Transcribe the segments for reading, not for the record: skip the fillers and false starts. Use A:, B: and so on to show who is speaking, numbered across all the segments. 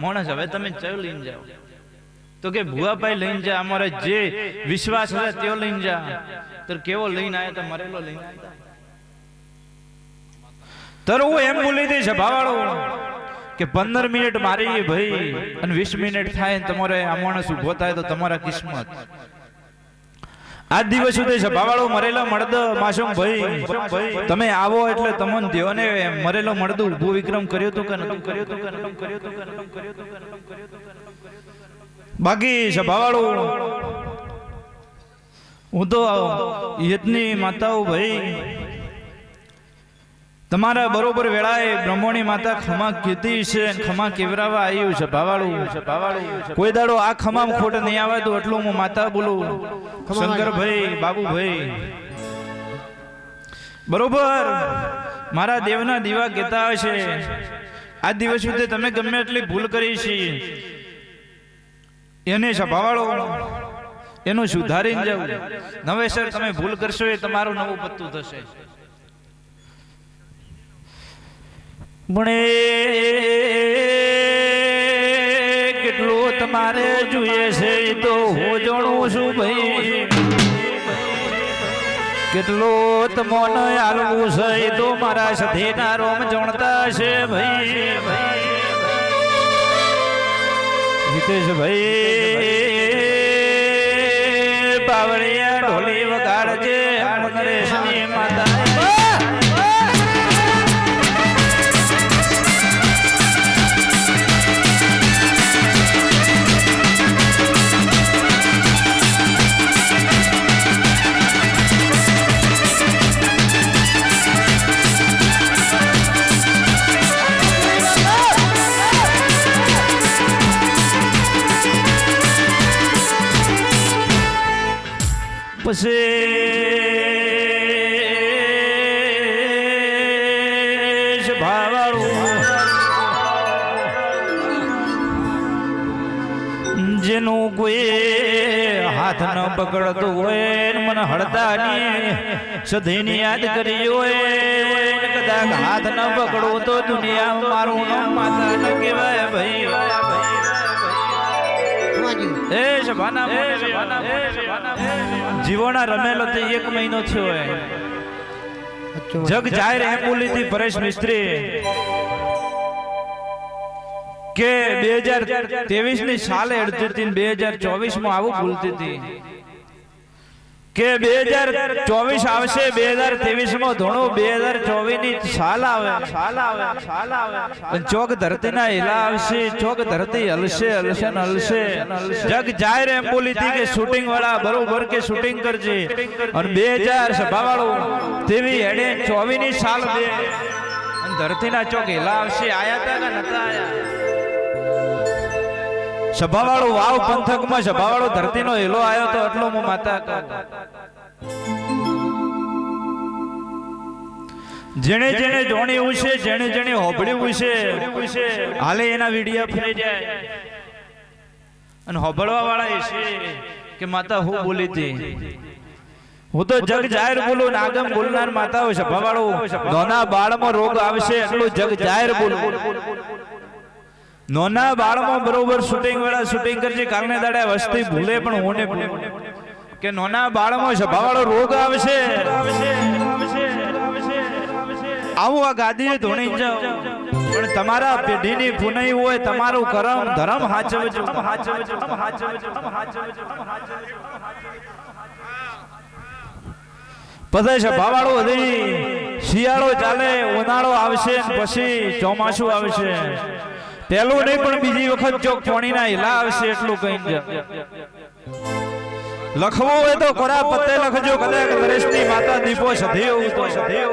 A: માણસ હવે તમે ચયો લઈને જાઓ તો કે ભુવાભાઈ લઈને જા, અમારે જે વિશ્વાસ છે તેઓ લઈને જા. તો કેવો લઈને આવ્યા તો મરેલો લઈને આવ્યા. તો હું એમ બોલી દઈશ સભાવાળો કે 15 મિનિટ મારી ભાઈ અને 20 મિનિટ થાય તમારે આ માણસ ઉભો થાય તો તમારા કિસ્મત. આજ દિવસ સુધી સભાવાળો મરેલો મળદ માસુમ ભાઈ તમે આવો એટલે તમને દેવને મરેલો મળદ ઉભો વિક્રમ કર્યો તો કે નતું કર્યો તો કે નતું કર્યો તો કે નતું કર્યો તો કે નતું કર્યો તો. બાકી સભાવાળો હું તો યજ્ઞની માતાઓ ભાઈ તમારા બરોબર વેળાએ બ્રહ્મોની માતા ખમા કીધી છે, ખમા કેવરાવા આવ્યું છે ભાવાળું. કોઈ દાડો આ ખમામ ખોટ નહીં આવે તો એટલું હું માતા બોલું શંકરભાઈ બાબુભાઈ બરોબર મારા દેવના દીવા કહેતા હોય છે. આ દિવસ સુધી તમે ગમે એટલી ભૂલ કરી છે એને સભાવાળો એનું સુધારીને જવું. નવેસર તમે ભૂલ કરશો એ તમારું નવું પત્તું થશે. પણ કેટલું તમારે જોઈએ છે એ તો હું જાણું છું ભાઈ. કેટલું તમને આલવું છે એ તો મારા સધીના રોમ જાણતા છે ભાઈ. હિતેશભાઈ બાવળિયા ઢોલી વગાડજે નરેશની માતા. જેનું કોઈ હાથ ન પકડતું હોય મને હળતાની સધીની યાદ કરી હોય કદાચ હાથ ન પકડવું તો દુનિયા મારું નામ માતા ન કહેવાય ભાઈ. જીવોના રમેલો તે 1 મહિનો થયો હોય. જગ જાહેર એમ બોલી હતી પરેશ મિસ્ત્રી કે 2023 ની સાલે અડધી હતી 2024 માં આવું બોલતી હતી કે 2024 આવશે 2023 માં ધોણો 2024 ની સાલ આવે ચોક ધરતી ના હિલા આવશે, ચોક ધરતી હલશે હલશે ને હલશે. જગ જાહેર એમ બોલી હતી કે શૂટિંગ વાળા બરોબર કે શૂટિંગ કરજે અને 2000 સભાવાળો તેવી હેડે 24 ની સાલ દે અને ધરતી ના ચોક હિલા આવશે. આયા તા કે નતા આયા? સભાવાળો વાવ પંથકમાં સભાવાળો ધરતીનો હેલો આવ્યો તો એટલો હું માતા. જેણે જેણે જોણ્યું છે જેણે જેણે હોબળ્યું છે હાલે એના વિડિયા ફરી જાય અને હોબળવા વાળા એ છે કે માતા હું બોલી હતી. હું તો જગ જાહેર બોલું નાગમ બોલનાર માતા હોય. સભાવાળો નાના બાળમાં રોગ આવશે એટલું જગ જાહેર બોલું. નોના બાળમાં બરોબર શૂટિંગ વાળા શૂટિંગ કરજે. કારણે દાડે વસ્તી ભૂલે પણ હોને કે નોના બાળમાં સભાવાળો રોગ આવશે. આવું આ ગાદીએ ધોણી જાઓ પણ તમારા પેઢીની પુનઈ હોય તમારું કરમ ધર્મ હાચવજો. પછી સભાવાળો હજી શિયાળો ચાલે ઉનાળો આવશે પછી ચોમાસું આવશે. પેલું નહીં પણ બીજી વખત ચોક પાણીના હિલા આવશે એટલું કઈ લખવું હોય તો કોરા પત્તે લખજો. કદાચ નરેશની માતા દીપો સધેવ તો સધેવ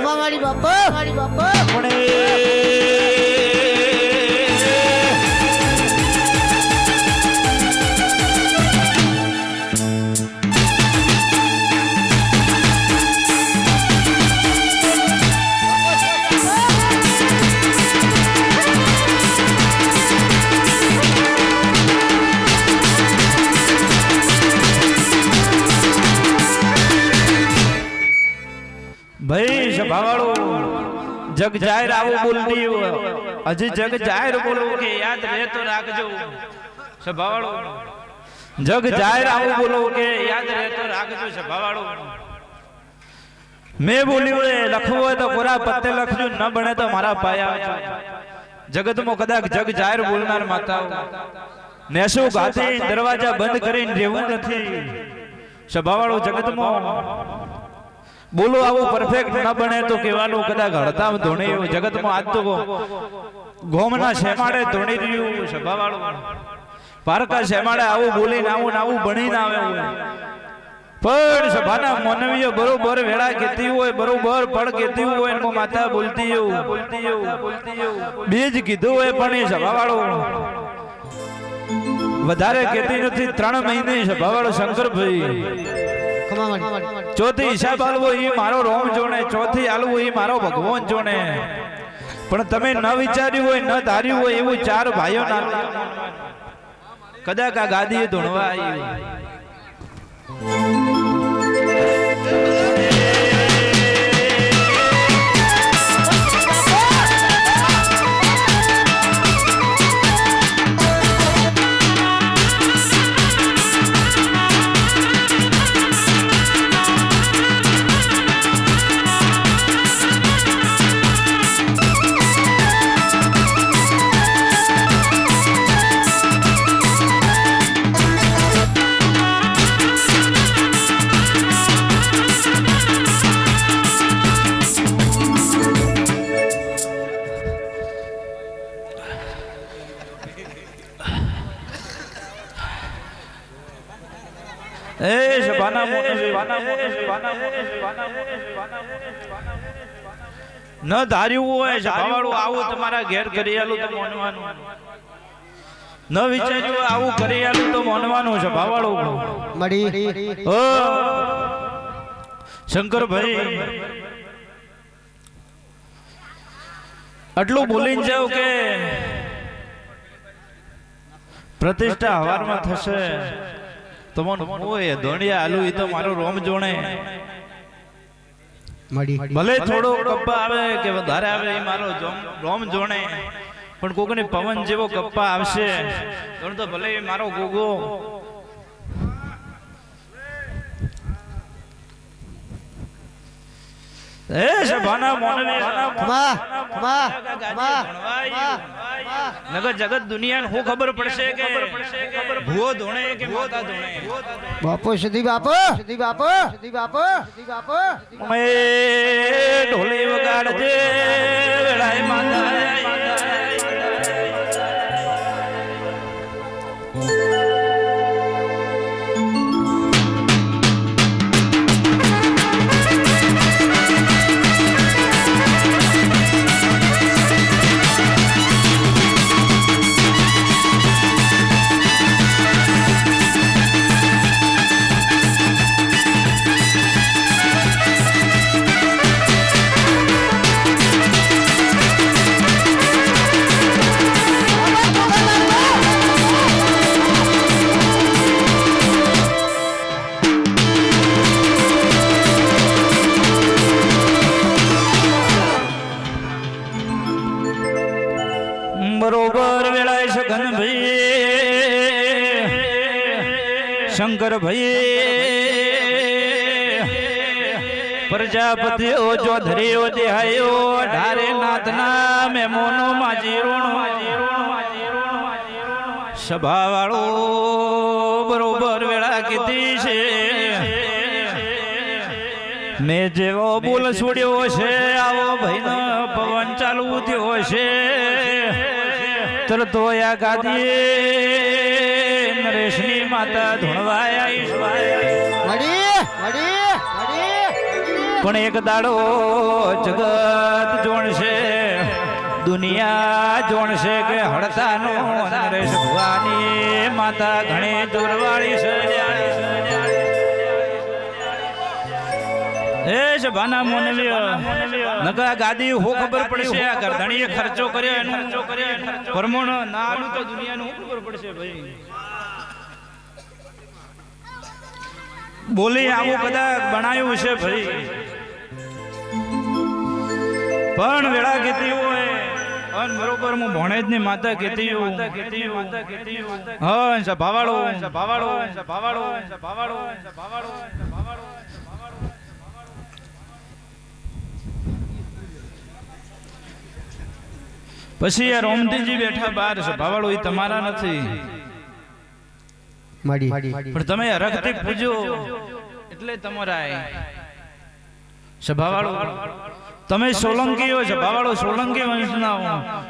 B: મારી બાપા
A: ભાઈ સભાવાળો જગ જાહેર આવું બોલતી હજી જગ જાહેર બોલવું કે યાદ રહે તો રાખજો સભાવાળો જગ જાહેર આવું બોલવું કે યાદ રહે તો રાખજો સભાવાળો મેં બોલ્યું એ લખવું હોય તો પૂરા પત્તે લખજો ન બને તો મારા પાયા જગતમાં કદાચ જગ જાહેર બોલનાર માતાઓ નેસો ગાતી દરવાજા બંધ કરીને રહેવું નથી સભાવાળો જગતમાં બોલો આવું પરફેક્ટ ન બને તો કહેવાનું કદાચ હડતામ ધોણી જગતમાં આજ તો ગોમના શેમાડે ધોણી રહ્યું સભાવાળો પારકા શેમાડે આવું બોલીને આવું બનીને આવે પણ સભાના માનવીય બરોબર વેળા કેતી હોય બરોબર પડ કેતી હોય એનો માતા બોલતી બીજ કીધું હોય પણ એ સભાવાળો વધારે કેતી નથી 3 મહિને સભાવાળો શંકરભાઈ ચોથી હિસાબ આલવો એ મારો રોમ જોણે ચોથી આલવો એ મારો ભગવાન જોણે પણ તમે ન વિચાર્યું હોય ન ધાર્યું હોય એવું 4 ભાઈઓ ના કદાચ આ ગાદીએ ધૂણવા આવી ન ધાર્યું હોય સભાવાળું આવું તમારા ઘેર કરી આલું તો માનવાનું ન વિચાર્યું આવું કરી આલું તો માનવાનું સભાવાળું ઓ શંકરભાઈ આટલું બોલીને જાવ કે પ્રતિષ્ઠા હવારમાં થશે ધોણિયા આલુ એ તો મારો રોમ જોણે ભલે થોડો કપ્પા આવે કે વધારે આવે એ મારો રોમ જોણે પણ કોકને પવન જેવો કપ્પા આવશે તો ભલે મારો ગોગો એ સભાના મોનવી નગર જગત દુનિયાને હું ખબર પડશે કે ભૂવો ધોણે કે માતા ધોણે
B: બાપો સીધી બાપો
A: મે ઢોલી વગાડજે વેળાએ માતા બરોબર વેળાએ સઘન ભાઈ શંકર ભાઈ પ્રજાપતિઓ ચૌધરીઓ દેહાયો ઢારે નાથના મેમોનો માજીરોણો સભાવાળો બરોબર વેળા કીધી છે મેં જેવો બોલ છોડ્યો છે આવો ભાઈનો પવન ચાલુ થયો છે તરતો આ ગાદીએ નરેશની માતા ધૂણવાયા પણ એક દાડો જગત જોણશે દુનિયા જોણશે કે હડતાનો નરેશ ભવાની માતા ઘણી દુર્વાળી છે એ સભાના મોનવીય નકા ગાદી હો ખબર પડશે આ ગરધણીએ ખર્ચો કર્યો એનો પરમોણ ના આલું તો દુનિયાનું ખબર પડશે ભાઈ બોલી આવું કદાચ બનાવ્યું છે ભાઈ પણ વેળા કીધી હોય અન બરોબર હું ભણેજ ની માતા કીધી હા ભાવાળો પછી આ રોમતીજી બેઠા બાર છે ભાવાળો એ તમારા નથી પણ તમે હરખથી પૂજો એટલે તમારા સભાવાળો તમે સોલંકીઓ છો ભાવાળો સોલંકી વંશના હો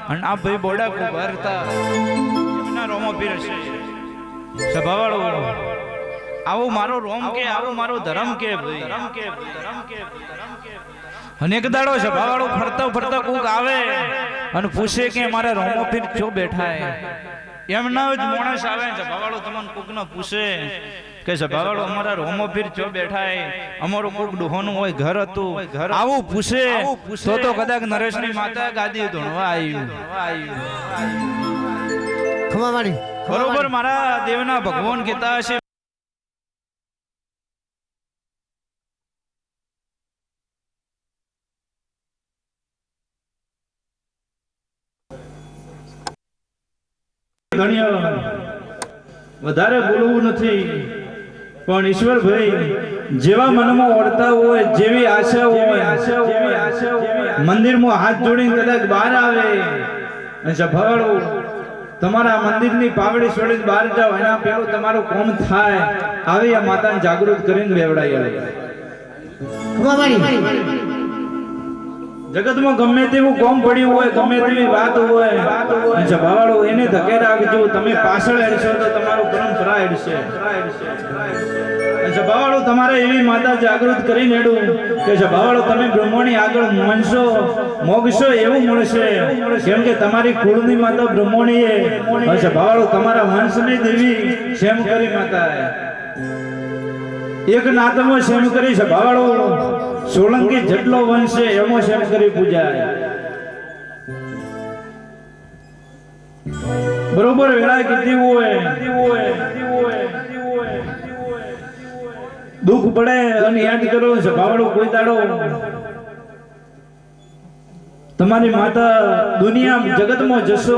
A: અને આ ભાઈ બોડા કુંભારતા એમના રોમો પીર છે સભાવાળો આવો મારો રોમ કે આવો મારો ધર્મ કે ભાઈ અને એક દાડો છે ભાવાળો ફરતા ફરતા કોક આવે અને પૂછે કે મારા રોમો પીર જો બેઠા હે એમના જ માણસ આવે છે ભાવાળો તમને કોક ન પૂછે કે છે ભાવાળો અમારા રોમો પીર જો બેઠા હે અમારું કોક ડોહોનું હોય ઘર હતું આવું પૂછે તો કદાચ નરેશની માતા ગાદી ધોણવા આવ્યું બરોબર મારા દેવના ભગવાન કહેતા હશે વધારે બોલવું નથી પણ ઈશ્વર ભાઈ જેવા મનમાં ઓળતા હોય જેવી આશા હોય મંદિરમાં હાથ જોડીને કદાચ બહાર આવે અને ભાવાળો તમારા મંદિરની પાવડી છોડીને બહાર જાવ એના પેલું તમારું કોમ થાય આવી આ માતાને જાગૃત કરીને બેવડાઈ જગતમાં ગમે તેવું કોમ પડ્યું હોય ગમે તેવી વાત હોય ભાવાળો એને ધકે રાખજો તમે પાછળ હેડશો તો તમારું પરંપરા હેડશે ભાવાળો તમારે એવી માતા જાગૃત કરી નેડું કે ભાવાળો તમે બ્રહ્મણી આગળ મનશો મોગશો એવું મળશે કેમ કે તમારી કુળની માતા બ્રહ્મણી એ ભાવાળો તમારા વંશની દેવી શેમ કરી માતા એક નાતમાં શેમ કરી છે ભાવાળો સોલંકી જેટલો વંશ છે એમો શેમ કરી પૂજાય બરોબર વેળા કીધી હોય દુઃખ પડે અને યાદ કરો છે ભાવાળો કોઈ દાડો તમારી માતા દુનિયા જગતમાં જશો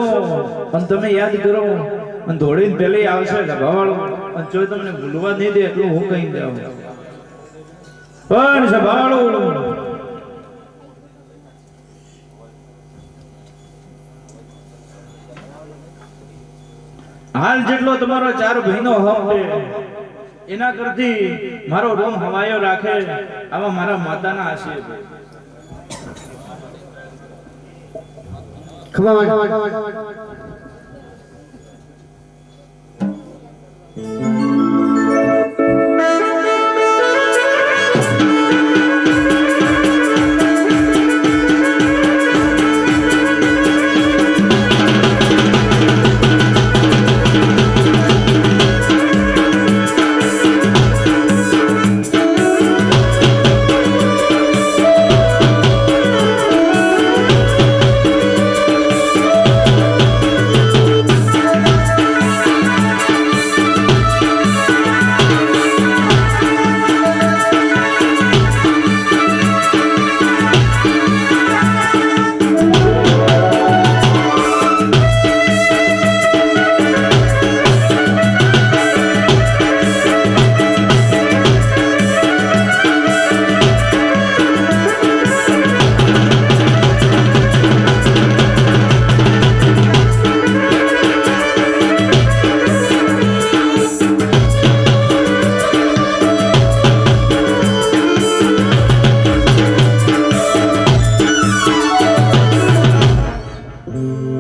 A: અને તમે યાદ કરો અને દોડીને પેલે આવશે ભાવાળો અને જો તમને ભૂલવા નહીં દે એટલું હું કહી દઉં પણ ભાવાળો હાલ જેટલો તમારો ચાર ભાઈનો હક છે એના કરતી મારો રોમ હવાયો રાખે આવા મારા માતાના આશીર્વાદ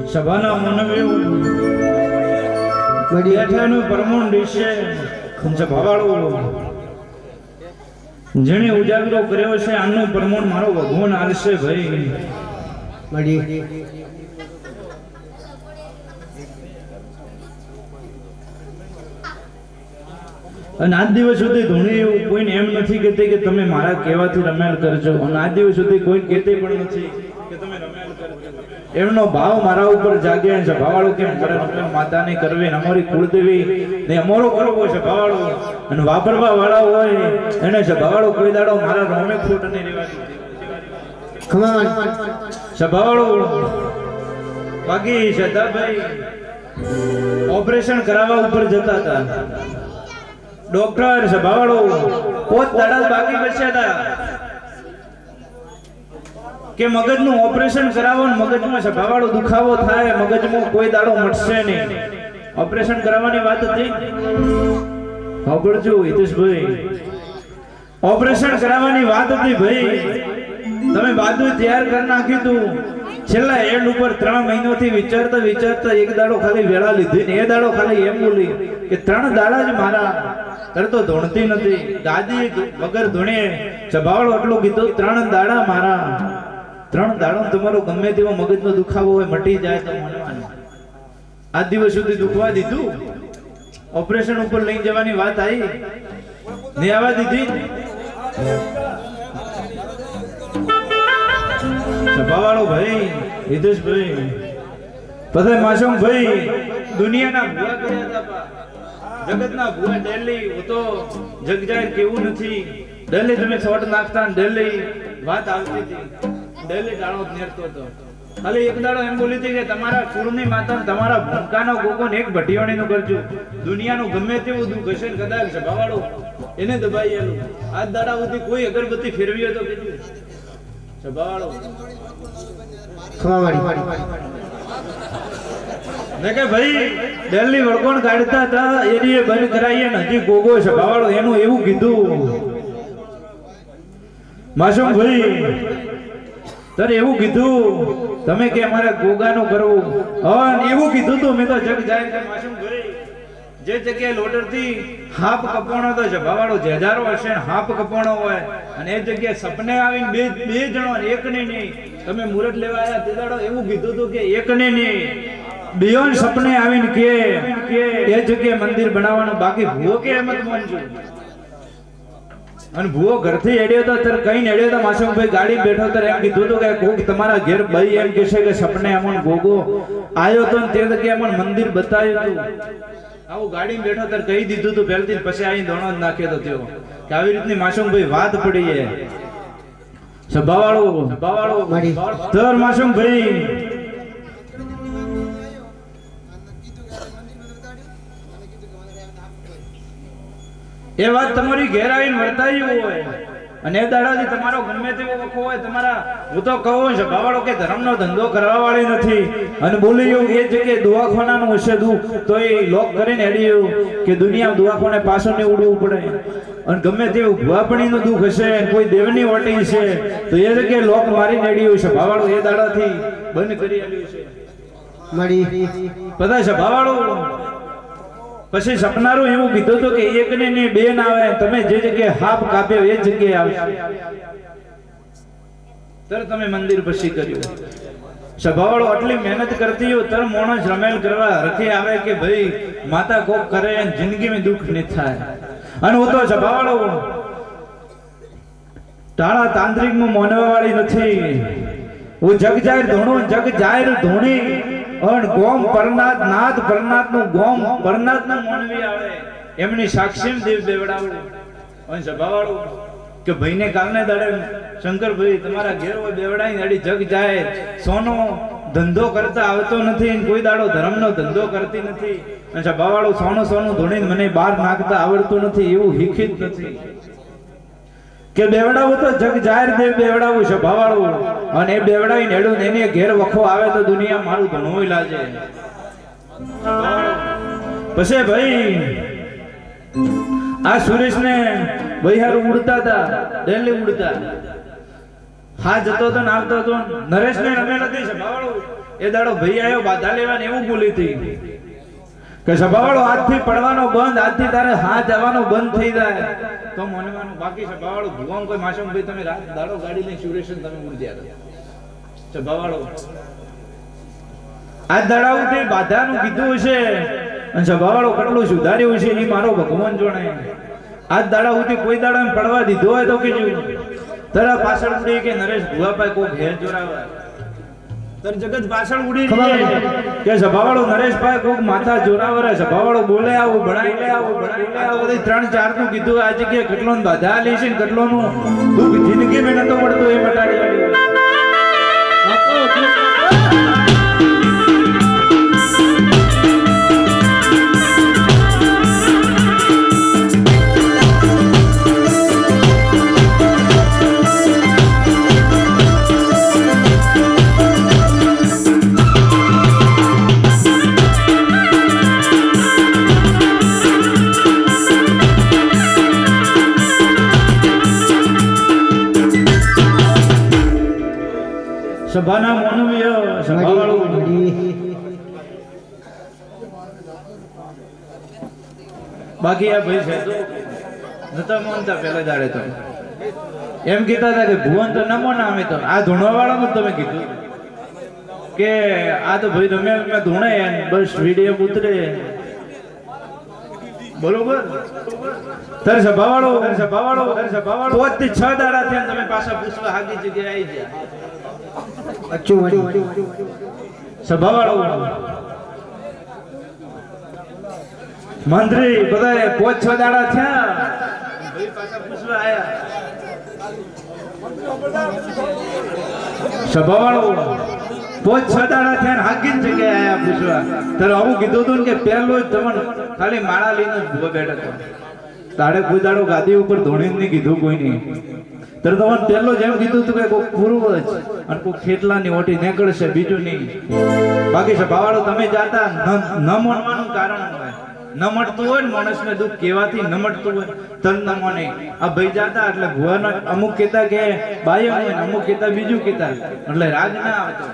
A: સભાના મનવે બેઠાનું પરમણ દિશે ભાવાળો જેણે ઉજાગરો કર્યો છે આનું પરમણ મારો ભગવાન આલશે ભાઈ અને આજ દિવસ સુધી ધોણી કોઈને એમ નથી કહેતી કે તમે મારા કહેવાથી રમેલ કરજો અને આજ દિવસ સુધી કોઈ કહેતી પણ નથી કે તમે રમેલ કરજો એમનો ભાવ મારા ઉપર જાગે છે ભાવાળો કેમ કરે માતાને કરવી અમારી કુળદેવી ને અમારો કરવો છે ભાવાળો અને વાપરવા વાળા હોય એને છે ભાવાળો કોઈ દાડો મારા રોમે ખોટ નહીં રહેવા દીધી સભાવાળું બાકી સદાભાઈ ઓપરેશન કરાવવા ઉપર જતા હતા. ડોક્ટર સભાવાળું પોત દાડા બાકી બચ્યા હતા કે મગજનું ઓપરેશન કરાવો ને મગજમાં સભાવાળો દુખાવો થાય, મગજમાં કોઈ દાડો મટશે નહીં. ઓપરેશન કરાવવાની વાત હતી. સાંભળજો હિતેશભાઈ, ઓપરેશન કરાવવાની વાત હતી ભાઈ. તમે બધું તૈયાર કરી નાખ્યું તું. છેલ્લા એન્ડ ઉપર 3 મહિનાથી વિચારતા વિચારતા એક દાડો ખાલી વેળા લીધી ને એ દાડો ખાલી એમ બોલી કે 3 દાડા જ મારા. તર તો ધોણતી નથી ગાદી વગર ધોણે. સભાવાળો એટલું કીધું 3 દાડા મારા. 3 દાડો તમારો ગમે તેવો મગજનો દુખાવો હોય મટી જાય તો માનવાનું. આ દિવસ સુધી દુખવા દીધું. ઓપરેશન ઉપર લઈ જવાની વાત આવી ને આવવા દીધી. સભાવાળો ભાઈ હિતેશભાઈ પછી માસુમ ભાઈ દુનિયાના ભૂવા કર્યા હતા. જગતના ભૂવા ડેલી હું તો જગ જાહેર કેવું નથી. ડેલી તમે શોર્ટ નાખતા ડેલી વાત આવતી હતી. ડેલી ડાળો નેરતો હતો. ખાલી એક દાડો એમ બોલી હતી કે તમારા કુળની માતા તમારા ભૂકાનો ગોગો ને એક ભટિયાણીનું કરજો. દુનિયાનું ગમે તેવું દુઃખ હશે ને કદાચ સભાવાળો એને દબાઈ આલું. આજ દાડા સુધી કોઈ અગરબત્તી ફેરવી હોય તો કીધું સભાવાળો ને કે ભાઈ દિલ્હી વળકોણ કાઢતા હતા એરીએ બંધ કરાઈએ ને હજી ગોગો સભાવાળો એનું એવું કીધું. માસુમ ભાઈ તારે એવું કીધું તમે કે અમારે ગોગાનું કરવું. હા એવું કીધું તું મેં તો જગ જાય કે માસુમ ભાઈ જે જગ્યાએ લોડરથી હાપ કપોણો તો સભાવાળો જેજારો હશે ને હાપ કપોણો હોય અને એ જગ્યાએ સપને આવીને બે જણો એક ને નહીં. તમે મુહૂર્ત લેવા આવ્યા તે દાડો એવું કીધું હતું કે એક ને નહીં બેયોન સપને આવીને કે એ જગ્યાએ મંદિર બનાવવાનું. બાકી ભૂવો કે એમ જ માનજો. અને ભૂવો ઘરથી એડ્યો તો ત્યારે કઈ એડ્યો તો માસુમભાઈ ગાડી બેઠો ત્યારે એમ કીધું હતું કે કોક તમારા ઘેર ભાઈ એમ કહેશે કે સપને અમન ગોગો આવ્યો તો ને તે જગ્યાએ અમન મંદિર બતાવ્યું હતું. આવું ગાડી બેઠો ત્યારે કહી દીધું તું પહેલથી. પછી અહીં દોણો જ નાખ્યો તો તેઓ કે આવી રીતની માસુમભાઈ વાત પડી છે. સભાવાળો તર માસુમભાઈ એ વાત તમારી ઘેર આવીને વર્તાઈ હોય અને એ દાડાથી તમારો ગમે તેવો વખો હોય તમારા. હું તો કહું છું ભાવાળો કે ધર્મનો ધંધો કરવા વાળી નથી. અને બોલ્યું એ જગ્યાએ દવાખાનાનું હશે દુઃખ તો એ લોક કરીને હેડ્યું કે દુનિયા દવાખાને પાછો ને ઉડવું પડે. અને ગમે તેવું ભુવાપણીનું દુઃખ હશે કોઈ દેવની વટી છે તો એ જગ્યાએ લોક મારી નેડ્યું છે. ભાવાળો એ દાડાથી બંધ કરી આવ્યું છે
B: મળી
A: બધા છે ભાવાળો. પછી સપનારું એવું કીધું હતું કે એક ને બે ના આવે. તમે જે જગ્યાએ હાફ કાપ્યો એ જગ્યાએ આવશે. તર તમે મંદિર પછી કર્યું. સભાવાળો આટલી મહેનત કરતી હોય તર માણસ રમેલ કરવા રખે આવે કે ભાઈ માતા કોક કરે જિંદગીમાં દુઃખ નહીં થાય. અને હું તો સભાવાળો ટાળા તાંત્રિકમાં મોનવા વાળી નથી. હું જગ જાહેર ધોણું જગ જાહેર ધોણી અણ ગોમ પરનાથ નાથ પરનાથ નું ગોમ પરનાથ ના મોનવી આવે એમની સાક્ષી દેવ બેવડાવું. અને સભાવાળું કે ભાઈને કાલને દાડે શંકરભાઈ તમારા ઘેર હોય બેવડાઈ દાડી જગ જાય. સોનો ધંધો કરતા આવતો નથી કોઈ દાડો ધર્મનો ધંધો કરતી નથી. અને સભાવાળું સોનું ધોણીને મને બહાર નાખતા આવડતું નથી એવું હીખી જ નથી કે બેવડાવું તો જગ જાહેર દેવ બેવડાવું છે ભાવાળું. અને એ બેવડાવીને હેડું એને ઘેર વખો આવે તો દુનિયા મારું ધણું લાજે. પછી ભાઈ આ સુરેશ ને બૈહારું ઉડતા હતા ડેલી ઉડતા. હા જતો હતો ને આવતો હતો. નરેશ ને રમેલ હતી સભાવાળું એ દાડો ભાઈ આવ્યો બાધા લેવા એવું બોલી હતી કે સભાવાળો આજથી પડવાનો બંધ આજથી તારે હા જવાનો બંધ થઈ જાય તો મનવાનું. બાકી સભાવાળો ભુવામ કોઈ માસુમ ભાઈ તમે રાત દાડો ગાડી લઈને સુરેશ તમે ઉડ્યા સભાવાળો આજ દાડાઓથી બાધાનું કીધું છે અને સભાવાળો કેટલું સુધાર્યું છે એ મારો ભગવાન જોણે. આજ દાડાઓથી કોઈ દાડા પડવા દીધો હોય તો કીધું તારા પાછળ ઉડી કે નરેશ ભુવાભાઈ કોઈ ઘેર જોડાવા તર જગત પાછળ ઉડી કે સભાવાળો નરેશભાઈ કોક માથા જોરાવરે. સભાવાળો બોલે આવું ભણાઈ લે આવું ભણાઈ લે આવું બધી 3-4 નું કીધું. આ જગ્યાએ કેટલો બાધા આલી છે ને કેટલોનું દુઃખ જિંદગી મેં નતો પડતો એ મટાડી આવ્યું. બાકી આ ભાઈ છે તો નતા માનતા પેલા દાડે તો એમ કહેતા હતા કે ભુવન તો નમો ના અમે તો આ ધૂણવા વાળામાં તમે કીધું કે આ તો ભાઈ રમે ધૂણે બસ વિડીયો ઉતરે બરોબર. તારે સભાવાળો 5 થી 6 દાડા થયા તમે પાછા પૂછવા હાગી જગ્યાએ આવી ગયા.
B: અચ્છું વળી
A: સભાવાળો મંત્રી બધા 5-6 દાડા થયા ભાઈ પાછા પૂછવા આયા. સભાવાળો 5-6 દાડા થયા હાગી જગ્યાએ આયા પૂછવા. તારે આવું કીધું હતું ને કે પહેલો જ તમને ખાલી માળા લઈને ઉભો બેઠો હતો. તારે કોઈ દાડો ગાદી ઉપર ધોણીને નહીં કીધું કોઈ નહીં. તારે તમને પહેલો જ એમ કીધું હતું કે કોઈ પૂર્વ જ અને કોઈ ખેટલાની ઓટી નીકળશે બીજું નહીં. બાકી સભાવાળો તમે જાતા ન માનવાનું કારણ હોય ન મળતું હોય ને માણસને દુઃખ કહેવાથી ન મળતું હોય તન ન માને. આ ભાઈ જાતા એટલે ભુવન અમુક કહેતા કે બાય હોય અમુક કહેતા બીજું કહેતા એટલે રાગ ના આવતો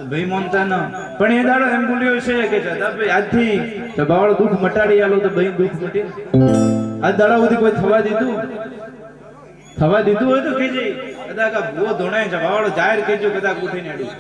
A: ભાઈ માનતા ન. પણ એ દાડો એમ બોલ્યો છે કે ભાઈ આજથી સભાવાળો દુઃખ મટાડી આલો તો ભાઈ દુઃખ મટી. આજ દાડા સુધી કોઈ થવા દીધું હોય તો કહેજે કદાચ આ ભૂવો ધોણાય છે સભાવાળો જાહેર કહેજો કદાચ ઉઠીને અડું.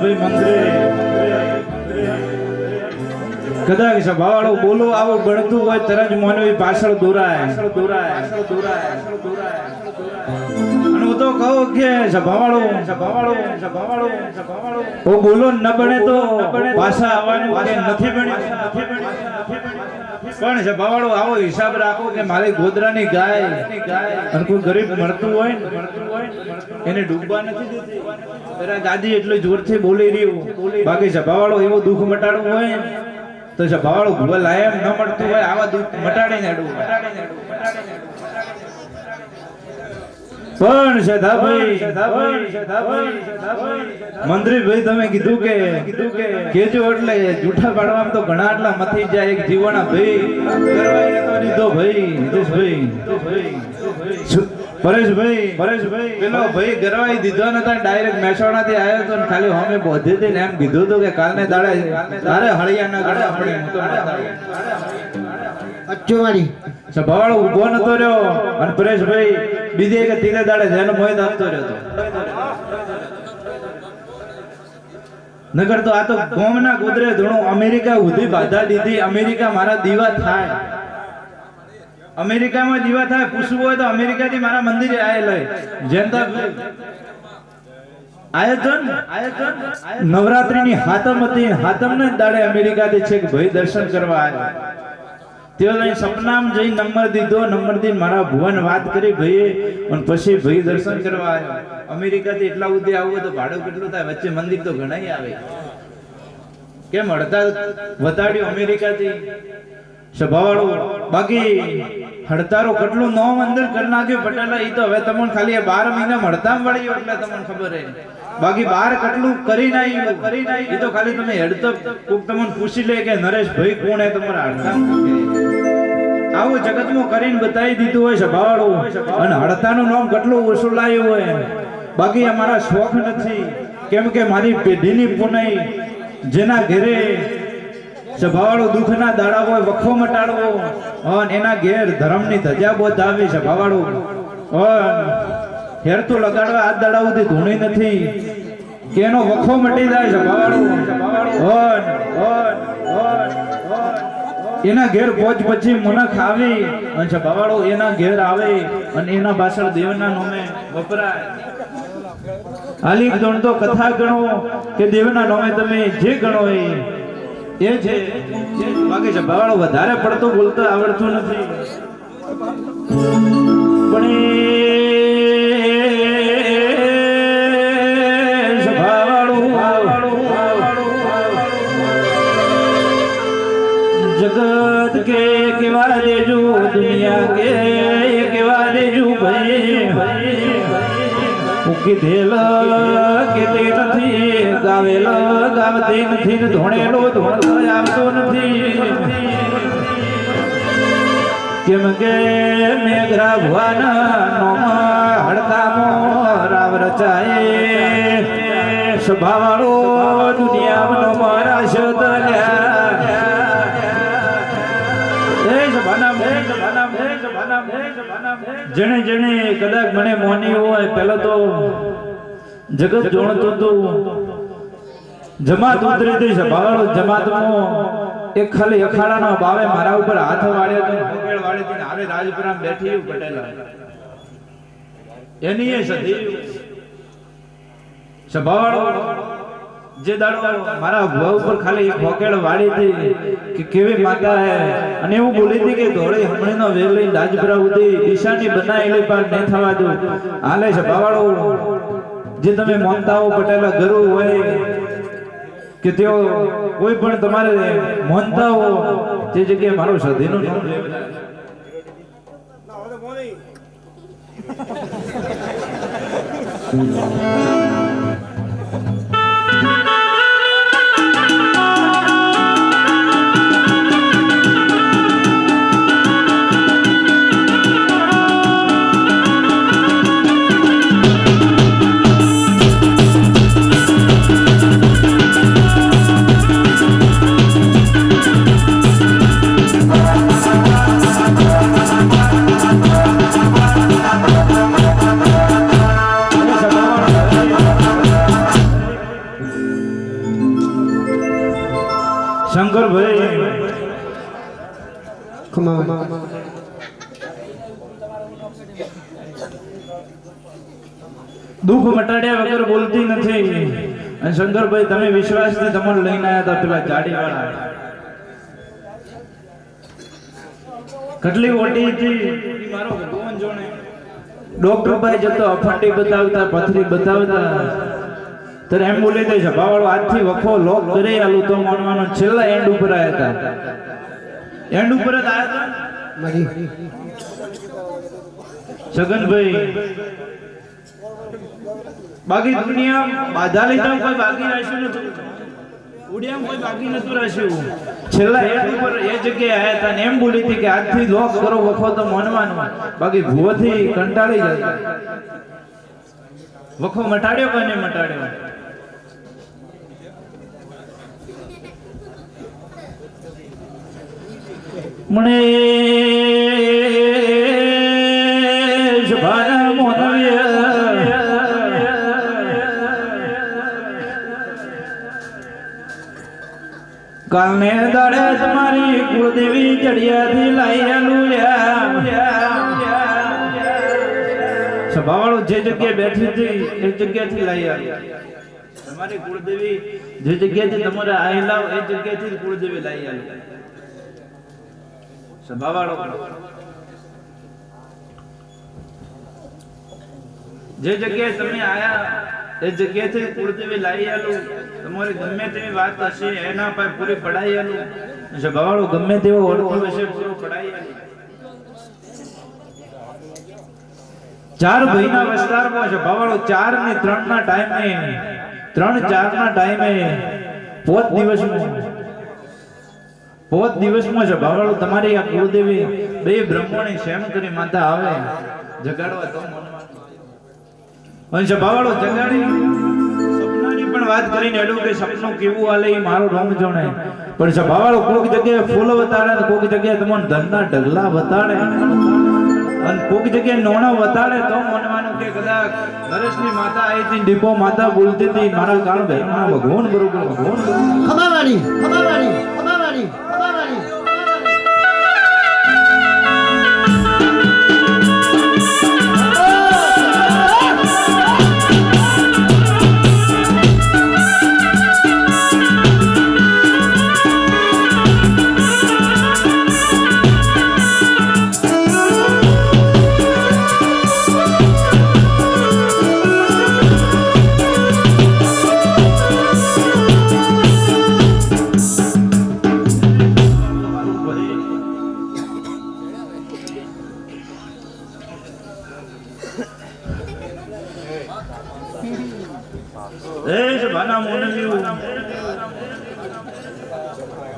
A: ભાઈ મંત્રી કદાચ સભાવાળો બોલો આવો ગણતું હોય તરત માનવી પાછળ દોરાય. અને હું તો કહું કે સભાવાળો ઓ બોલો ન બને તો પાછા આવવાનું કે નથી બન્યું પણ સભાવાળો આવો હિસાબ રાખો કે મારી ગોદરાની ગાય અને કોઈ ગરીબ મળતું હોય એને ડૂબવા નથી દેતી. તારા ગાદી એટલો જોરથી બોલી રહ્યું. બાકી સભાવાળો એવો દુઃખ મટાડવું હોય તો સભાવાળો ભૂવા લાયમ ન મળતું હોય આવા દુઃખ મટાડીને અડવું. પણ મંત્રી ભાઈ તમે કીધું કે કેજો એટલે જૂઠા પાડવામાં તો ઘણા આટલા મથી જાય. એક જીવના ભાઈ કરવાઈ તો દીધો ભાઈ હિતેશભાઈ પરેશભાઈ પેલો ભાઈ ગરવાઈ દીધો નતા ડાયરેક્ટ મહેસાણા થી આવ્યો તો ખાલી હમે બોધી હતી ને એમ કીધું હતું કે કાલને દાડે તારે હળિયા ના ગળે આપણે
B: અચ્છું વળી
A: સભાવાળો ઉભો નતો રહ્યો અને પરેશભાઈ બીજે કે ત્રીજે દાડે જેનો મોહિત આપતો રહ્યો હતો. નગર તો આ તો ગોમના ગોદરે ધણું અમેરિકા સુધી બાધા દીધી. અમેરિકા મારા દીવા થાય, અમેરિકામાં દીવા થાય. પૂછવું હોય તો અમેરિકાથી મારા મંદિરે આયેલો જયંતા આયોજન નવરાત્રીની હાતમ હતી. હાતમને દાડે અમેરિકાથી છે કે ભાઈ દર્શન કરવા આવ્યા. તેઓ સપનામ જઈ નંબર દીધો. નંબર દી મારા ભુવન વાત કરી ભાઈ અને પછી ભાઈ દર્શન કરવા આવ્યા. અમેરિકાથી એટલા સુધી આવું તો ભાડું કેટલું થાય? વચ્ચે મંદિર તો ઘણા આવે. કેમ હડતાલ વતાડ્યું અમેરિકાથી સભાવાળો? બાકી હડતારો કેટલું નવ અંદર કરી નાખ્યું પટેલા. એ તો હવે તમને ખાલી 12 મહિના હડતામ વળ્યો એટલે તમને ખબર હે. બાકી 12 કેટલું કરી નાખ્યું એ તો ખાલી તમે હેડતો કોક તમને પૂછી લે કે નરેશભાઈ કોણ હે તમારા હડતામ. આવું જગતમાં કરીને બતાવી દીધું હોય સભાવાળો. અને હડતાનું નામ કેટલું વસૂલાયું હોય. બાકી અમારા શોખ નથી. કેમ કે મારી પેઢીની પુનાઈ જેના ઘરે સભાવાળો દુઃખના દાડા હોય વખો મટાડવો અને એના ઘેર ધર્મની ધજા બોધાવી સભાવાળો હેરતું લગાડવા હાથ દાડા સુધી ધૂણી નથી કે એનો વખો મટી જાય સભાવાળો. એના ઘેર પહોંચ પછી મનખ આવી અને સભાવાળો એના ઘેર આવે અને એના પાછળ દેવના નામે વપરાય. હાલી ગણતો કથા ગણો કે દેવના નામે તમે જે ગણો એ છે બાકી છે ભાવાળો વધારે પડતો બોલતો આવડતું નથી પણ जगत के किवारे जो दुनिया के किवारे जो भाई કીધેલા કે તે નથી ગાવેલા ગાવતી નથી ધોણેલો ધોણતો આવતો નથી કેમ કે મેઘરા ભુવાના નોમાં હડકામો રાવ રચાય સ્વભાવાળો દુનિયાનો મારા શોધલ્યા જેને જેને કદાચ મને મોની હોય પેલો તો જગત જોણતું હતું જમાત ઉતરી હતી સભાવાળો જમાતમાં એક ખાલી અખાડાના બાવે મારા ઉપર હાથ વાળ્યો તો મોગેળ વાળી હતી હારે રાજપુરામ બેઠી પટેલા એની એ સધી સભાવાળો જે દાડો મારા ભુવા ઉપર ખાલી એક હોકેડ વાળી હતી કે કેવી માતા હે અને એવું બોલી હતી કે ધોળી હમણીનો વેર લઈને રાજપુરા ઉધી દિશાની બનાવેલી પણ નહીં થવા દો હાલે છે બાવાળો જે તમે માનતા હો પટેલા ગરુ હોય કે તેઓ કોઈ પણ તમારે માનતા હો તે જગ્યાએ મારો સધીનું નામ શંકરભાઈ દુઃખ મટાડ્યા વગર બોલતી નથી અને શંકરભાઈ તમે વિશ્વાસથી તમને લઈને આવ્યા હતા પેલા જાડી વાળા કેટલી ઓટી હતી મારો ભગવાન જોણે ડોક્ટર ભાઈ જતો અફંડી બતાવતા પથરી બતાવતા ત્યારે એમ બોલે છે સભાવાળો આજથી વખો લોક કરી આલું તો માનવાનો છેલ્લા એન્ડ ઉપર આવ્યા હતા એન્ડ ઉપર જ આવ્યા હતા સગનભાઈ બાકી દુનિયા બાધા લીધા કોઈ બાકી રાખ્યું નતું ઉડિયામાં કોઈ બાકી નતું રાખ્યું છેલ્લા એન્ડ ઉપર એ જગ્યાએ આવ્યા હતા ને એમ બોલી હતી કે આજથી લોક કરો વખો તો માનવાનો બાકી ભૂવથી કંટાળી જતા વખો મટાડ્યો કોને મટાડ્યો મને ભાના મોનવ્ય કાલને દાડે તમારી કુળદેવી ચડિયાથી લાયેલું સભાવાળો જે જગ્યાએ બેઠી હતી એ જગ્યાથી લઈ આવી તમારી કુળદેવી જે જગ્યાથી તમારે આયેલા એ જગ્યાથી કુળદેવી લઈ આવી સભાવાળો જે જગ્યાએ તમે આયા એ જગ્યાથી કુળદેવી લાવી આલું તમારી ગમે તેવી વાત હશે એના પર પૂરી પડાઈ આલું સભાવાળો ગમે તેવો ઓળખો હશે પૂરો પડાઈ આલું ચાર ભાઈના વિસ્તારમાં છે ભાવાળો 4 ને 3 ના ટાઈમે 3-4 ના ટાઈમે પોત દિવસમાં છે ભાવાળો તમારી આ કુળદેવી બે બ્રહ્મણી શેમ કરી માતા આવે જગાડવા તો મનમાં અંશ ભાવાળો જગાડી સપનાની પણ વાત કરીને એડું કે સપનું કેવું આલે એ મારો રંગ જોણે પણ છે ભાવાળો કોઈક જગ્યાએ ફૂલ બતાડે ને કોઈક જગ્યાએ તમને ધનના ઢગલા બતાડે અને કોઈક જગ્યાએ નોણા બતાડે તો મનવાનું કે કદાચ નરેશની માતા આવી હતી દીપો માતા બોલતી હતી મારા કાળ ભગવાન બરોબર ભગવાન
B: ખમાવાણી
A: સભાના મોનવ્યું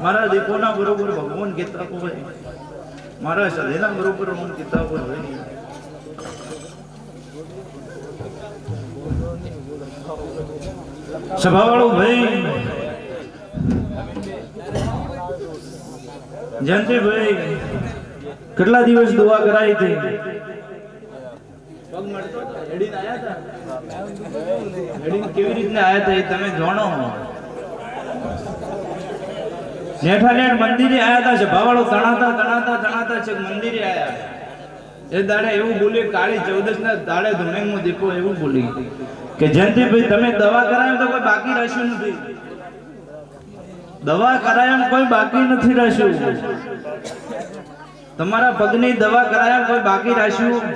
A: મારા દીપોના બરોબર ભગવાન કહેતા હોય, મારા સદેના બરોબર હું કહેતા હોય ભાઈ. સભાવાળો ભાઈ જયંતિભાઈ કેટલા દિવસ દુઆ કરાઈ હતી? પગ મળતો હતો, હેડીને આયા હતા. હેડીને કેવી રીતના આયા હતા એ તમે જાણો. નેઠાનેઠ મંદિરે આયા હતા. સભાવાળો તણાતા છે મંદિરે આયા. એ દાડે એવું બોલી, કાળી 14 ના દાડે ધૂણેમાં દીપો એવું બોલી કે જયંતિભાઈ તમે દવા કરાયો તો કોઈ બાકી રાખ્યું નથી. દવા કરાયા કોઈ બાકી નથી રાખ્યું. તમારા પગની દવા કરાયા કોઈ બાકી રાખ્યું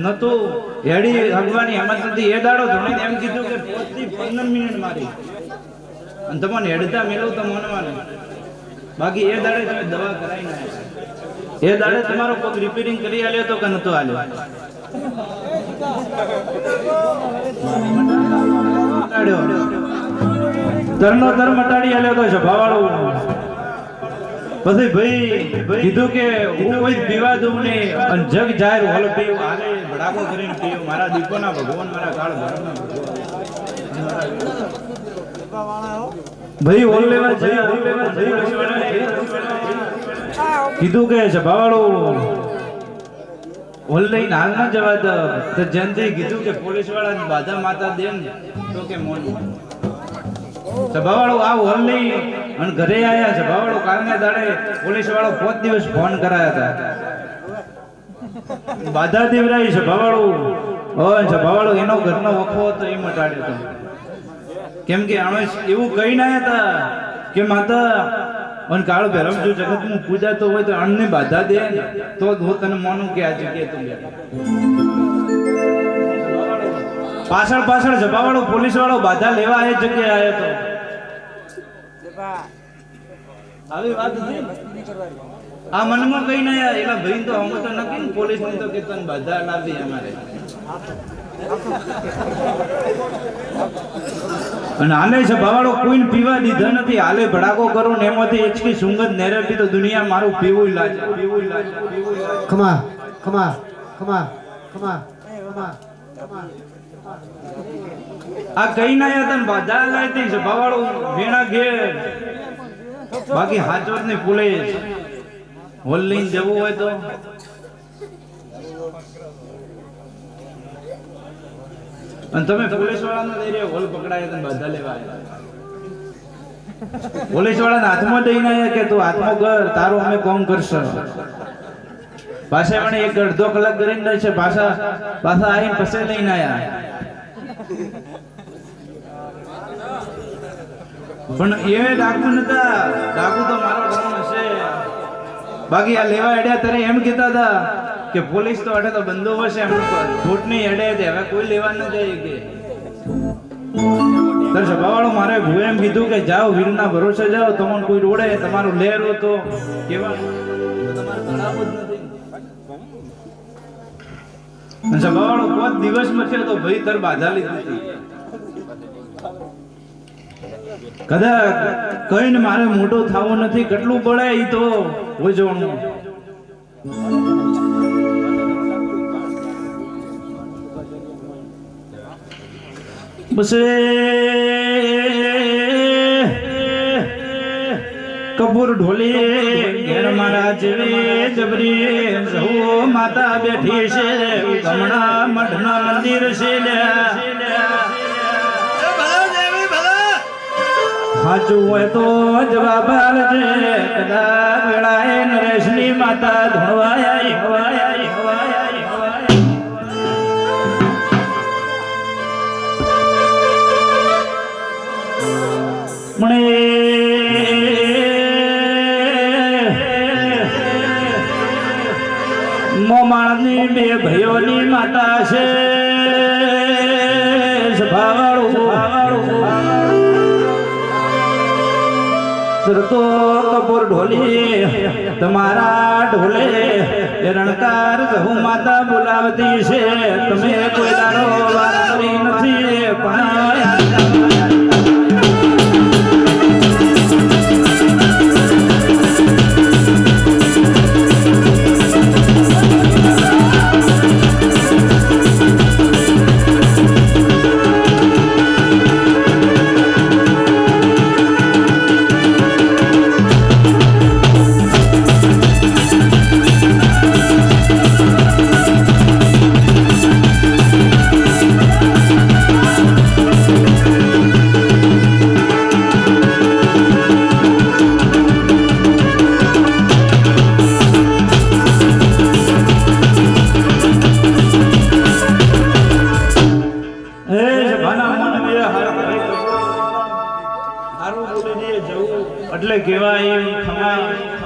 A: નતું. હેડી હગવાની હિંમત નથી. એ દાડો ધોણી એમ કીધું કે 5 થી 15 મિનિટ મારી અને તમને હેડતા મેળવું તો મનવાનું. બાકી એ દાડે તમે દવા કરાઈ ના. એ દાડે તમારો પગ રિપેરિંગ કરી આલ્યો તો કે નતો આલ્યો? તરનો તર મટાડી આલ્યો તો સભાવાળો. પછી ભાઈ કીધું કે હું કોઈ પીવા દઉં ને અને જગ જાહેર હોલ પીવું, હાલે ભડાકો કરીને પીવું. મારા દીપોના ભગવાન, મારા કાળ ભરણના ભગવાન ભાઈ હોલ લેવા જઈ કીધું કે સભાવાળો હોલ લઈને હાલ ના જવા દો. તો જયંતિ કીધું કે પોલીસ વાળા બાધા માતા દે ને તો કે મોન. સભાવાળો આ હોલ લઈ અને ઘરે આયા. સભાવાળો કાલના દાડે પોલીસ વાળો 5 દિવસ ફોન કરાયા હતા. બાધા દેવરાઈ સભાવાળો. સભાવાળો એનો ઘરનો વખો હતો એ મટાડ્યો હતો. કેમ કે આણે એવું કહી ના હતા કે માતા અને કાળ ભૈરવ જો જગતનું પૂજાતો હોય તો અણને બાધા દે તો હું તને માનું કે આ જગ્યાએ તું પાછળ સભાવાળો પોલીસ વાળો બાધા લેવા એ જગ્યાએ આવ્યો હતો. આવી વાત હતી. આ મનમાં કઈ ના યાર. એલા ભાઈ તો અમે તો નક્કી ને પોલીસ ને તો કે તને બાધા લાવી અમારે. અને હાલે છે ભાવાળો કોઈને પીવા દીધા નથી. હાલે ભડાકો કરો ને એમાંથી એચકી સુંગત નેરેપી તો દુનિયા મારું પીવું લાગે.
B: ખમા ખમા ખમા ખમા ખમા ખમા.
A: આ કઈ ના યા તને બાધા લાવી છે ભાવાળો વેણા ઘેર. બાકી હાચવત ની પોલીસ હોલ લઈને જવું હોય તો અને તમે પોલીસ વાળાનો દઈ હોલ પકડાય તો બાધા લેવા આવ્યા. પોલીસ વાળાના હાથમાં દઈને આવ્યા કે તું હાથમાં કર, તારું અમે કોમ કરશો. પાછા મને 1-1.5 કલાક કરીને રહે છે. પાછા આવીને પછી લઈને આવ્યા. પણ એ ડાકુ નતા. ડાકુ તો મારો ઘરનો છે. બાકી આ લેવા અડ્યા ત્યારે એમ કહેતા હતા કે પોલીસ તો અડે તો બંદોબસ્ત છે એમનો પર છૂટ નહીં અડે છે. હવે કોઈ લેવા ન જાય કે તર સભાવાળો મારે ભૂએ એમ કીધું કે જાઓ વીરના ભરોસે જાઓ. તમને કોઈ રોડે તમારું લહેર તો કેવાનું તમારે તળાવ જ નથી. સભાવાળો 5 દિવસ મથ્યો તો ભાઈ તર બાધા લીધી હતી. કદાચ કઈને મારે મોટો થવો નથી. કેટલું પડે ઈ તો જોવાનું. બસ કપૂર ઢોલી ઘેર મારા જેવી જબરી સૌ માતા બેઠી છે. કમણા મઠના મંદિર છે. સાચું હોય તો જવાબ આલજે. કદાચ વેળાએ નરેશની માતા ધોવાયા હવાયા હવાયા હવાયા. મને મોમાળની 2 ભાઈઓની માતા છે. તો કપૂર ઢોલી તમારા ઢોલે રણકાર જહુ માતા બોલાવતી છે. તમે કોઈ દારો વાત કરી નથી પણ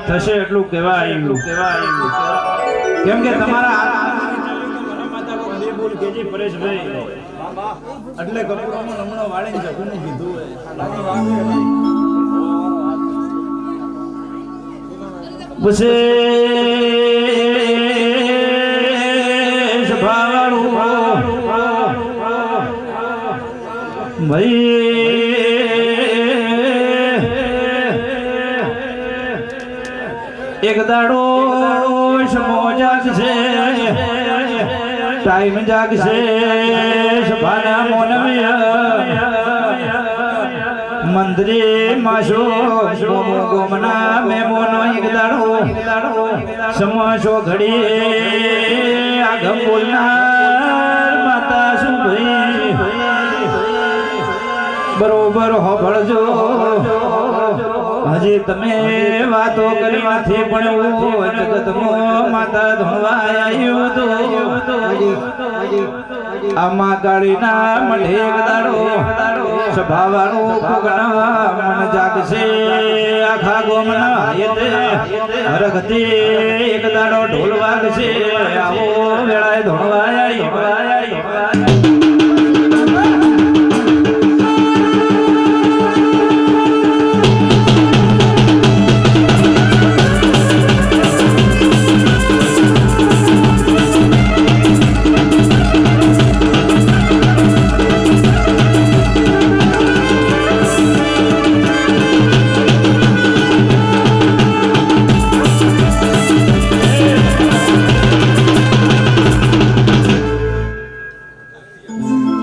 A: થશે એટલું કહેવાય કેમ કે તમારા પરેશભાઈ એટલે કપૂરોમાં હમણાં વાળીને જગુનું કીધું એક દાડો સમો જાગશે ટાઈમ જાગશે સભાના મોનમિયા મંદિરે માશો ગોમના મેમોનો એક દાડો સમોસો ઘડી આગમ બોલનાર માતા શું ભાઈ બરોબર હોભળજો હજી તમે વાતો કરી નથી પણ જગતમાં માતા ધોવાય આવ્યું તો આમાં ગાડીના મઢે એક દાડો સભાવાળું ફગના મન જાગશે આખા ગોમના હાયતે હરગતી એક દાડો ઢોલ વાગશે આવો વેળાએ ધોળવાય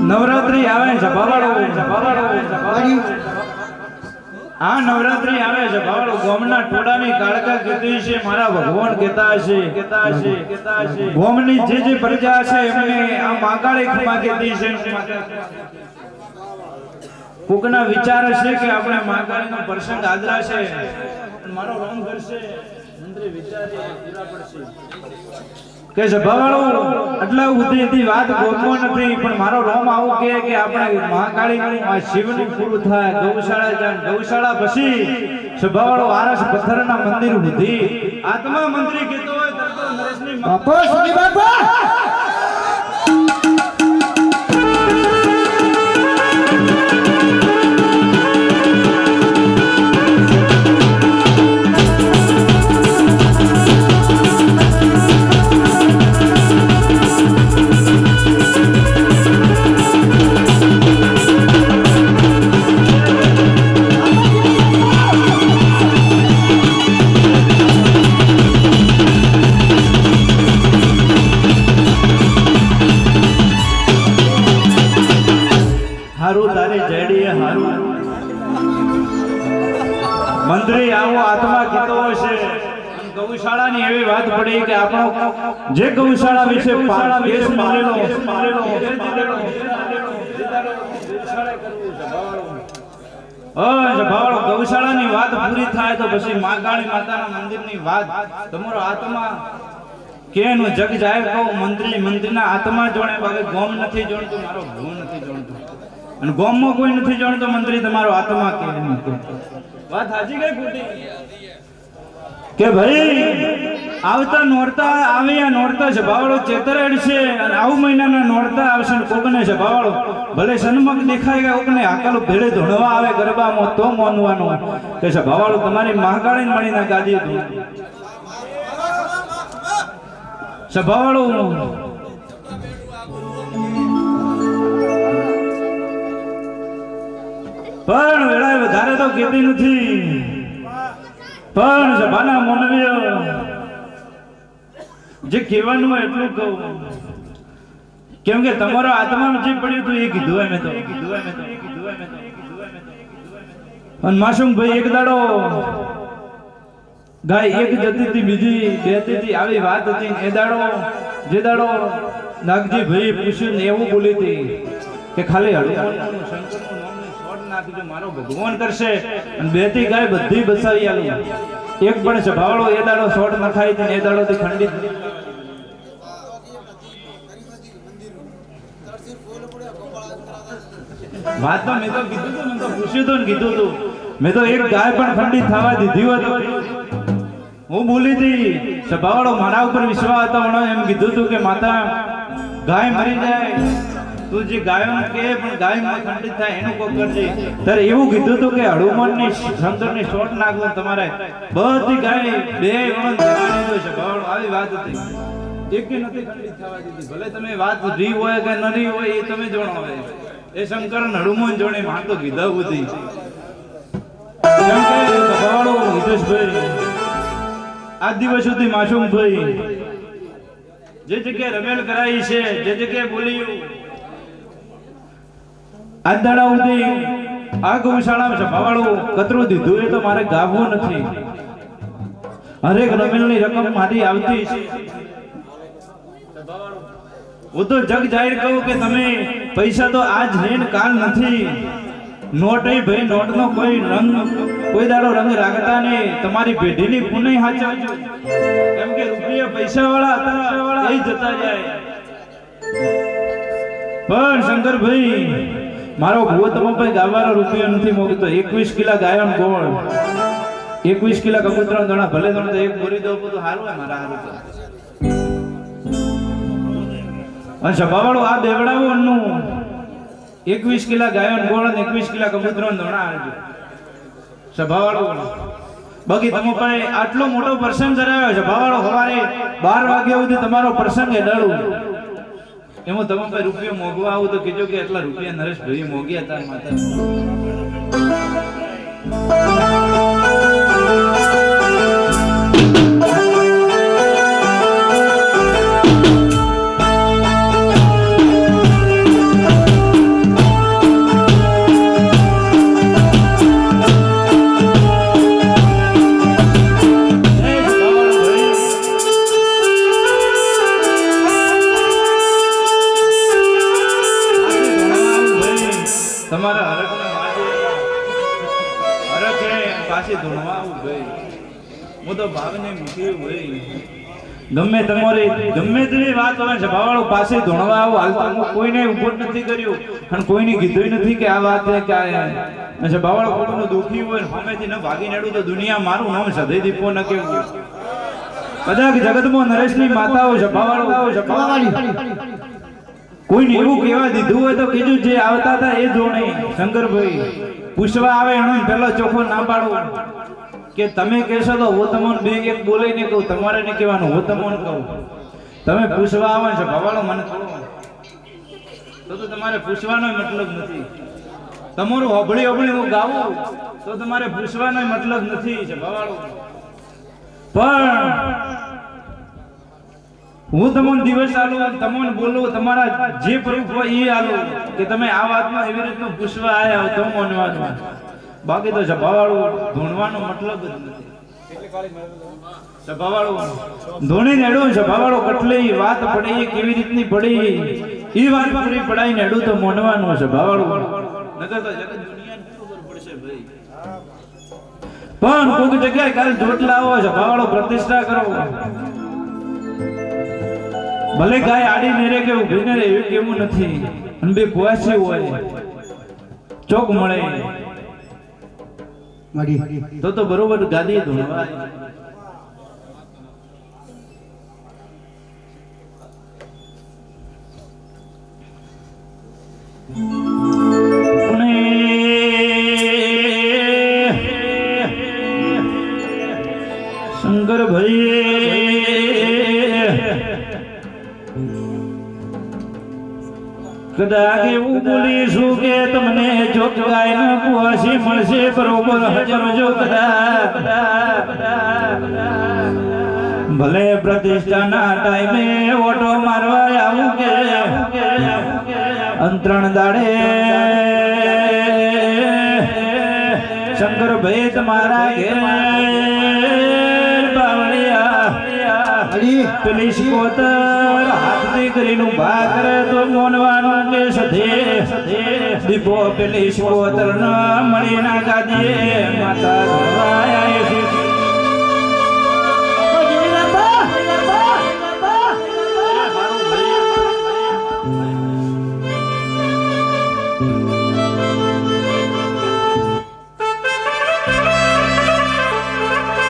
A: નવરાત્રી આવે છે આ નવરાત્રી આવે છે ભાવડો ગોમના ટોડાની કાળકા કીધી છે મારા ભગવાન કહેતા હશે ગોમની જે પ્રજા છે એમને આ માગાળી ખમા કીધી છે કોકના વિચાર છે કે આપણે માગાળીનો પ્રસંગ આદરા છે મારો રોમ કરશે મંત્રી વિચારે પૂરા પડશે કે સભાવાળો આટલા ઉદ્દેશથી વાત ગોમો નથી પણ મારો રોમ આવું કે આપણે મહાકાળીનું આ શિવનું પૂરું થાય ગૌશાળા પછી સભાવાળો આરસ પથ્થરના મંદિર સુધી આત્મા મંત્રી કહેતો હોય તો નરેશની બાપા સુની બાપા મંત્રી આવો આત્મા કીધો હશે ગૌશાળાની એવી વાત પડી કે આપણો જે ગૌશાળા વિશે કેસ મારેલો ગૌશાળાની વાત પૂરી થાય તો પછી માગાળી માતાના મંદિરની વાત તમારો આત્મા કેનું જગ જાહેર કહું મંત્રીના આત્મા જોડે હવે ગોમ નથી જોડતું મારો ભૂ નથી જોડતું અને ગોમમાં કોઈ નથી જાણતો મંત્રી તમારો આત્મા કે વાત સાચી કઈ ખોટી કે ભાઈ આવતા નોરતા આવે આ નોરતા છે ભાવડો ચેતરેડ છે અને આવ મહિનાના નોરતા આવશે ને કોકને છે ભાવડો ભલે સન્મક દેખાય કે કોકને આકાલો ભેળે ધોણવા આવે ગરબામાં તો મોનવાનું કે છે ભાવડો તમારી મહાકાળી મળીને ગાદી હતી સભાવાળો પણ વેળાએ વધારે તો કીધી નથી પણ સભાના મોનવીય જે કહેવાનું હોય એટલું કહું કેમ કે તમારો આત્મામાં જે પડ્યું હતું એ કીધું હોય મેં તો અને માસુમભાઈ એક દાડો ગાય એક જતી હતી બીજી બેતી હતી આવી વાત હતી એ દાડો જે દાડો નાગજી ભાઈ પૂછ્યું ને એવું બોલી હતી કે ખાલી હનુમાનનું શંકરનું નાખજો મારો ભગવાન કરશે અને બેતી ગાય બધી બસાવી આલી એક પણ સભાવાળો એ દાડો શોટ નખાઈ હતી એ દાડો થી ખંડિત વાત તો મેં તો કીધું હતું મેં તો પૂછ્યું હતું ને કીધું હતું મેં તો એક ગાય પણ ખંડિત થવા દીધી હોત હું બોલી હતી સભાવાળો મારા ઉપર વિશ્વાસ હતો મને એમ કીધું હતું કે માતા ગાય મરી જાય તું જે ગાયો કે પણ ગાય ખંડિત થાય એનું કોક કરજે ત્યારે એવું કીધું હતું કે હનુમાનની શંકરની શોટ નાખવું તમારે બધી ગાય બે વણ જવાની હોય સભાવાળો આવી વાત હતી એક નથી ખંડિત થવા દીધી ભલે તમે વાત રી હોય કે નરી હોય એ તમે જણાવો એ શંકર હનુમાન જોડે માં તો કીધા હતી સભાવાળો હિતેશભાઈ આ દિવસ સુધી માસુમભાઈ જે જગ્યાએ રમેલ કરાઈ છે જે જગ્યાએ બોલ્યું આ દાડા સુધી આ ગૌશાળામાં સભાવાળું કતરું દીધું એ તો મારે ગાવું નથી હરેક રમેલની રકમ મારી આવતી છે હું તો જગ જાહેર કહું કે તમે પૈસા તો આજ હે ને કાલ નથી નોટ ભાઈ નોટનો કોઈ રંગ કોઈ દાડો રંગ રાખતા ને તમારી પેઢીની પુનઃ હાચવજો કેમ કે રૂપિયા પૈસા વાળા હતા એ જતા જાય પણ શંકરભાઈ મારો ભૂવો તમાભાઈ ગાવાનો રૂપિયો નથી મોકતો 21 કિલા ગાયન ગોળ 21 કિલા કબૂતરા દણા ભલે દણા એક બોરી દઉં તો હારું હોય મારા હારું અને સભાવાળો આ બેવડાવોનું 21 કિલા ગાયન ગોળ અને 21 કિલા કબૂતરા દણા આવજો સભાવાળો બાકી તમે પાસે આટલો મોટો પ્રસંગ કરાવ્યો છે સભાવાળો સવારે 12 વાગ્યા સુધી તમારો પ્રસંગ એ ડળું એમાં તમે પાસે રૂપિયો મોગવા આવું તો કીધું કે એટલા રૂપિયા નરેશભાઈ મોગ્યા હતા માતા તમારા હરકને વાજે હરકે પાછી ધૂણવા આવું ભાઈ હું તો ભાવને મૂક્યું ભાઈ ગમે તેવી વાત હોય છે ભાવાળો પાસે ધૂણવા આવું હાલતા હું કોઈને ઉભો નથી કર્યું અને કોઈને કીધું નથી કે આ વાત કે આ છે ભાવાળો કોઈનું દુખી હોય સામેથી ન ભાગી નેડું તો દુનિયા મારું નામ સદય દીપો ન કેવું કદાચ જગતમાં નરેશની માતાઓ છે ભાવાળો છે ભાવાળી કોઈને એવું કહેવા દીધું હોય તો કીધું જે આવતા હતા એ જોણે શંકરભાઈ પૂછવા આવે એનો પેલો ચોખ્ખો ના પાડો કે તમે કહેશો તો હું તમને બે એક બોલાઈને કહું તમારે નહીં કહેવાનું હું તમને કહું તમે પૂછવા આવે છે ભવાળો મને તો તમારે પૂછવાનો મતલબ નથી તમારું હબળી હું ગાવું તો તમારે પૂછવાનો મતલબ નથી છે ભવાળો પણ હું તમને દિવસ આલું તમને બોલું તમારા જે પ્રૂફ હોય એ આલું કે તમે આ વાતમાં એવી રીતનું પૂછવા આવ્યા તો માનવાનું બાકી તો સભાવાળું ધૂણવાનો મતલબ જ નથી સભાવાળું ધૂણી નેડું સભાવાળો કેટલી વાત પડી કેવી રીતની પડી એ વાત પૂરી પડાઈ નેડું તો માનવાનું સભાવાળું નકર તો જગત દુનિયાને ખબર પડશે ભાઈ પણ કોઈક જગ્યાએ કાલ જોટ લાવો સભાવાળો પ્રતિષ્ઠા કરો ભલે ગાય આડી ને રે કે ઉભી ને રે એવું કેવું નથી અને બે કુવાસી હોય ચોક મળે તો બરોબર ગાદી ધોવાય શંકર ભાઈ કદાચ એવું બોલીશું કે તમને જો ગાય ના કુવાસી મળશે બરોબર હજમજો કદાચ ભલે પ્રતિષ્ઠાના ટાઈમે ઓટો મારવા આવું કે અંતરણ દાડે શંકર ભાઈ તમારા ઘેર પેલી શિકોતર હાથની કરીનું ભા કરે તો મોનવાનું કે સધે દીપો પેલી શિકોતર ન મળી ના ગાદીએ માતા ધોવાયા